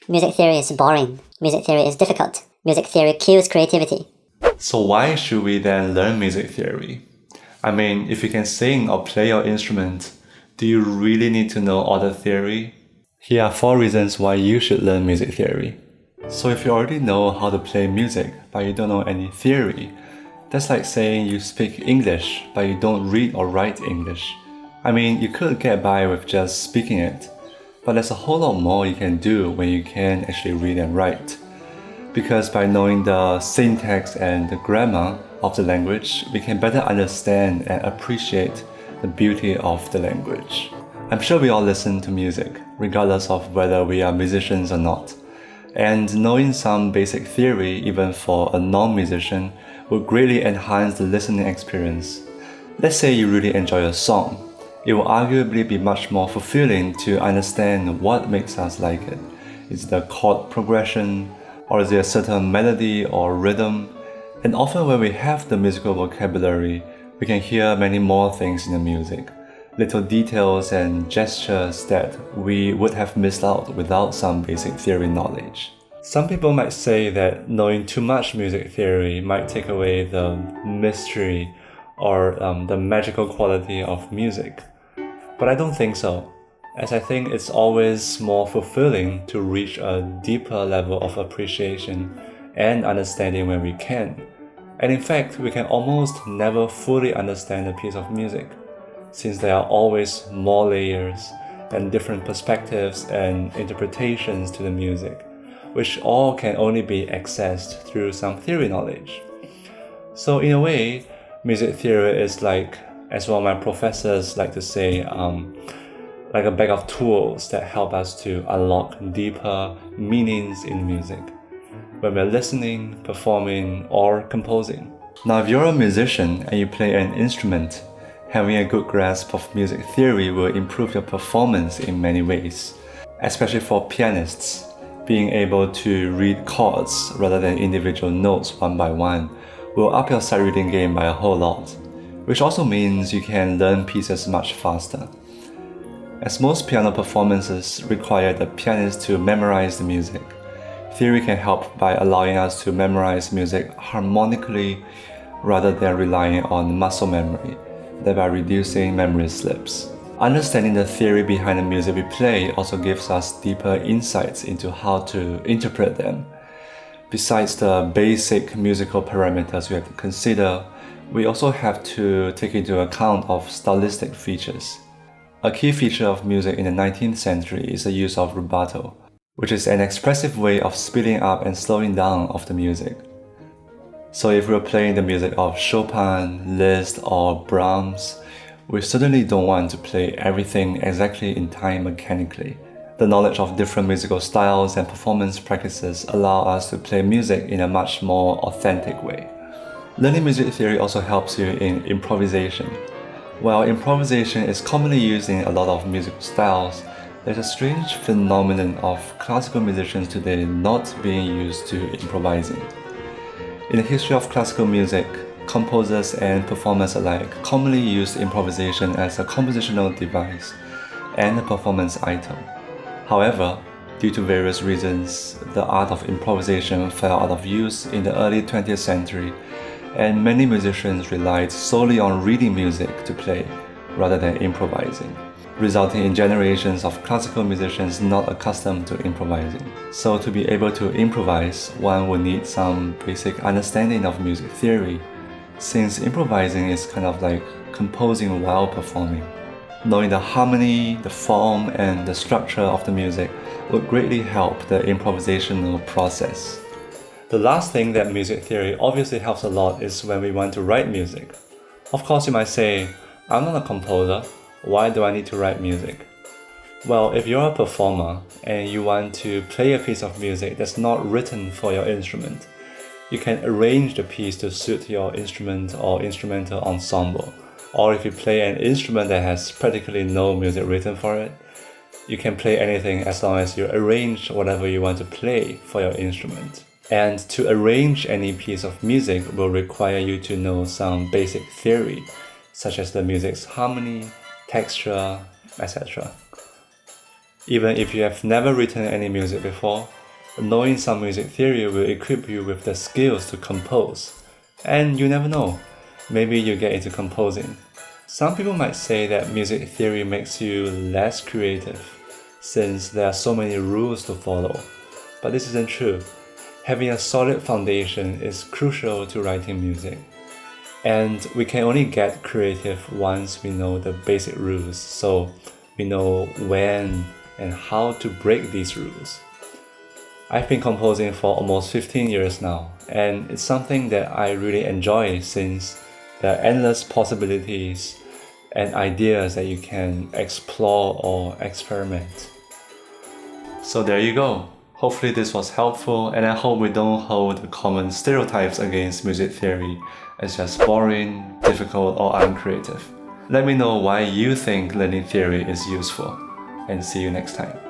Music theory is boring. Music theory is difficult. Music theory kills creativity. So why should we then learn music theory? I mean, if you can sing or play your instrument, do you really need to know all the theory? Here are 4 reasons why you should learn music theory. So if you already know how to play music, but you don't know any theory, that's like saying you speak English, but you don't read or write English. I mean, you could get by with just speaking it, but there's a whole lot more you can do when you can actually read and write. Because by knowing the syntax and the grammar of the language, we can better understand and appreciate the beauty of the language. I'm sure we all listen to music, regardless of whether we are musicians or not. And knowing some basic theory, even for a non-musician, will greatly enhance the listening experience. Let's say you really enjoy a song. It will arguably be much more fulfilling to understand what makes us like it. Is it the chord progression, or is it a certain melody or rhythm? And often when we have the musical vocabulary, we can hear many more things in the music. Little details and gestures that we would have missed out without some basic theory knowledge. Some people might say that knowing too much music theory might take away the mystery or the magical quality of music. But I don't think so, as I think it's always more fulfilling to reach a deeper level of appreciation and understanding when we can. And in fact, we can almost never fully understand a piece of music, since there are always more layers and different perspectives and interpretations to the music, which all can only be accessed through some theory knowledge. So in a way, music theory is like, as one of my professors like to say, like a bag of tools that help us to unlock deeper meanings in music when we're listening, performing, or composing. Now, if you're a musician and you play an instrument, having a good grasp of music theory will improve your performance in many ways, especially for pianists. Being able to read chords rather than individual notes one by one will up your sight reading game by a whole lot, which also means you can learn pieces much faster. As most piano performances require the pianist to memorize the music, theory can help by allowing us to memorize music harmonically rather than relying on muscle memory, thereby reducing memory slips. Understanding the theory behind the music we play also gives us deeper insights into how to interpret them. Besides the basic musical parameters we have to consider, we also have to take into account of stylistic features. A key feature of music in the 19th century is the use of rubato, which is an expressive way of speeding up and slowing down of the music. So if we're playing the music of Chopin, Liszt, or Brahms, we certainly don't want to play everything exactly in time mechanically. The knowledge of different musical styles and performance practices allow us to play music in a much more authentic way. Learning music theory also helps you in improvisation. While improvisation is commonly used in a lot of musical styles, there's a strange phenomenon of classical musicians today not being used to improvising. In the history of classical music, composers and performers alike commonly used improvisation as a compositional device and a performance item. However, due to various reasons, the art of improvisation fell out of use in the early 20th century, and many musicians relied solely on reading music to play rather than improvising, resulting in generations of classical musicians not accustomed to improvising. So to be able to improvise, one would need some basic understanding of music theory, since improvising is kind of like composing while performing. Knowing the harmony, the form, and the structure of the music would greatly help the improvisational process. The last thing that music theory obviously helps a lot is when we want to write music. Of course, you might say, I'm not a composer, why do I need to write music? Well, if you're a performer and you want to play a piece of music that's not written for your instrument, you can arrange the piece to suit your instrument or instrumental ensemble. Or if you play an instrument that has practically no music written for it, you can play anything as long as you arrange whatever you want to play for your instrument. And to arrange any piece of music will require you to know some basic theory, such as the music's harmony, texture, etc. Even if you have never written any music before, knowing some music theory will equip you with the skills to compose. And you never know, maybe you get into composing. Some people might say that music theory makes you less creative, since there are so many rules to follow. But this isn't true. Having a solid foundation is crucial to writing music. And we can only get creative once we know the basic rules, so we know when and how to break these rules. I've been composing for almost 15 years now, and it's something that I really enjoy since there are endless possibilities and ideas that you can explore or experiment. So there you go. Hopefully this was helpful, and I hope we don't hold the common stereotypes against music theory as just boring, difficult, or uncreative. Let me know why you think learning theory is useful, and see you next time.